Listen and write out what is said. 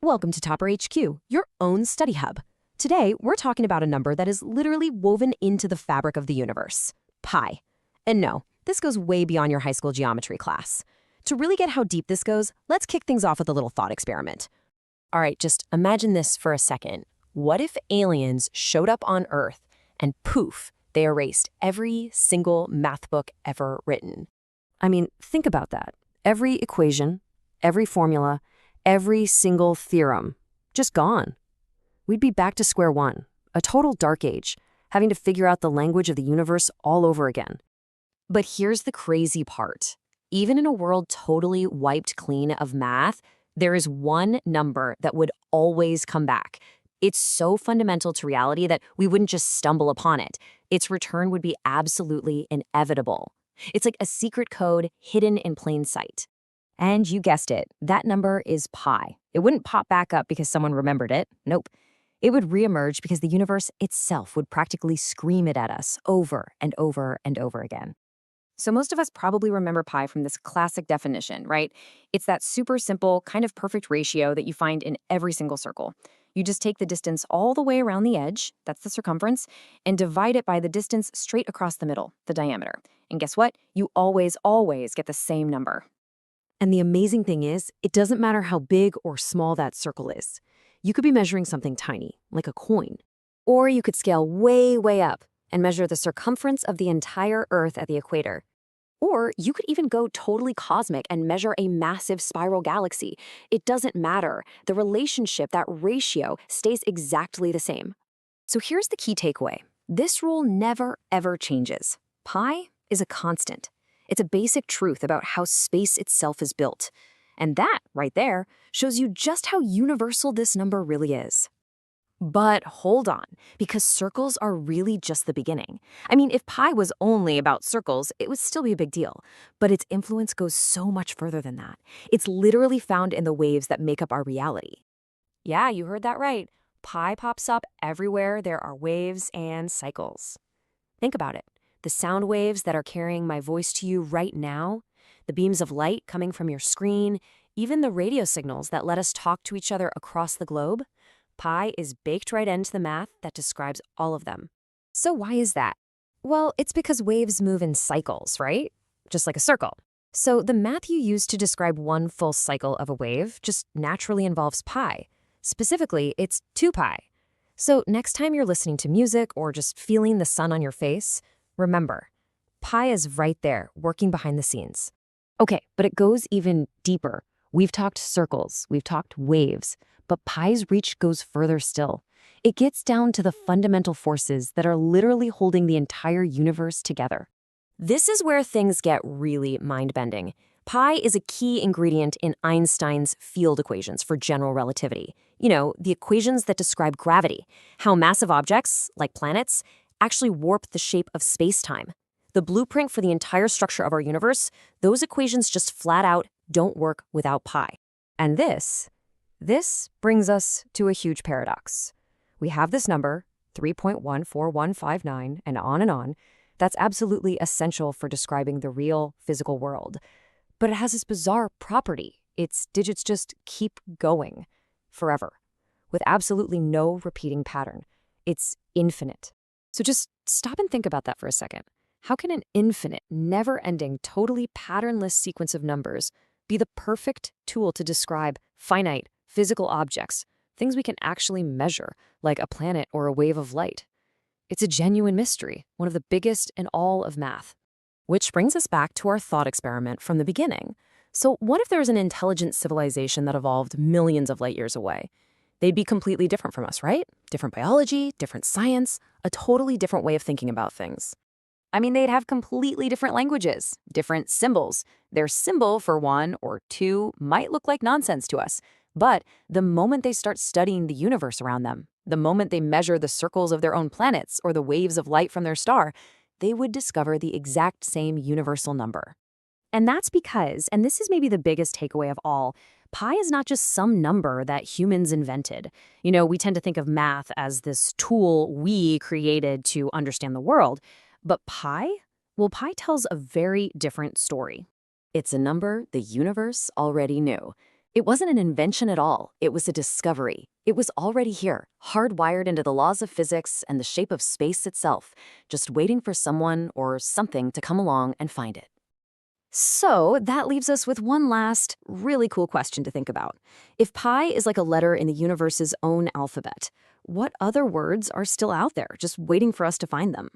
Welcome to Topper HQ, your own study hub. Today, we're talking about a number that is literally woven into the fabric of the universe, pi. And no, this goes way beyond your high school geometry class. To really get how deep this goes, let's kick things off with a little thought experiment. All right, just imagine this for a second. What if aliens showed up on Earth and poof, they erased every single math book ever written? I mean, think about that. Every equation, every formula, every single theorem, just gone. We'd be back to square one, a total dark age, having to figure out the language of the universe all over again. But here's the crazy part. Even in a world totally wiped clean of math, there is one number that would always come back. It's so fundamental to reality that we wouldn't just stumble upon it. Its return would be absolutely inevitable. It's like a secret code hidden in plain sight. And you guessed it, that number is pi. It wouldn't pop back up because someone remembered it. Nope. It would reemerge because the universe itself would practically scream it at us over and over and over again. So most of us probably remember pi from this classic definition, right? It's that super simple, kind of perfect ratio that you find in every single circle. You just take the distance all the way around the edge, that's the circumference, and divide it by the distance straight across the middle, the diameter. And guess what? You always get the same number. And the amazing thing is, it doesn't matter how big or small that circle is. You could be measuring something tiny, like a coin. Or you could scale way up and measure the circumference of the entire Earth at the equator. Or you could even go totally cosmic and measure a massive spiral galaxy. It doesn't matter. The relationship, that ratio, stays exactly the same. So here's the key takeaway. This rule never, ever changes. Pi is a constant. It's a basic truth about how space itself is built. And that, right there, shows you just how universal this number really is. But hold on, because circles are really just the beginning. I mean, if pi was only about circles, it would still be a big deal. But its influence goes so much further than that. It's literally found in the waves that make up our reality. Yeah, you heard that right. Pi pops up everywhere there are waves and cycles. Think about it. The sound waves that are carrying my voice to you right now, the beams of light coming from your screen, even the radio signals that let us talk to each other across the globe, pi is baked right into the math that describes all of them. So why is that? Well, it's because waves move in cycles, right? Just like a circle. So the math you use to describe one full cycle of a wave just naturally involves pi. Specifically, it's 2 pi. So next time you're listening to music or just feeling the sun on your face, remember, pi is right there, working behind the scenes. Okay, but it goes even deeper. We've talked circles, we've talked waves, but pi's reach goes further still. It gets down to the fundamental forces that are literally holding the entire universe together. This is where things get really mind-bending. Pi is a key ingredient in Einstein's field equations for general relativity. You know, the equations that describe gravity, how massive objects, like planets, actually warp the shape of space-time. The blueprint for the entire structure of our universe, those equations just flat out don't work without pi. And this brings us to a huge paradox. We have this number, 3.14159, and on, that's absolutely essential for describing the real physical world. But it has this bizarre property. Its digits just keep going forever, with absolutely no repeating pattern. It's infinite. So just stop and think about that for a second. How can an infinite, never-ending, totally patternless sequence of numbers be the perfect tool to describe finite, physical objects, things we can actually measure, like a planet or a wave of light? It's a genuine mystery, one of the biggest in all of math. Which brings us back to our thought experiment from the beginning. So what if there was an intelligent civilization that evolved millions of light years away? They'd be completely different from us, right? Different biology, different science, a totally different way of thinking about things. I mean, they'd have completely different languages, different symbols. Their symbol for 1 or 2 might look like nonsense to us, but the moment they start studying the universe around them, the moment they measure the circles of their own planets or the waves of light from their star, they would discover the exact same universal number. And that's because, and this is maybe the biggest takeaway of all, pi is not just some number that humans invented. You know, we tend to think of math as this tool we created to understand the world. But pi? Well, pi tells a very different story. It's a number the universe already knew. It wasn't an invention at all. It was a discovery. It was already here, hardwired into the laws of physics and the shape of space itself, just waiting for someone or something to come along and find it. So that leaves us with one last, really cool question to think about. If pi is like a letter in the universe's own alphabet, what other words are still out there, just waiting for us to find them?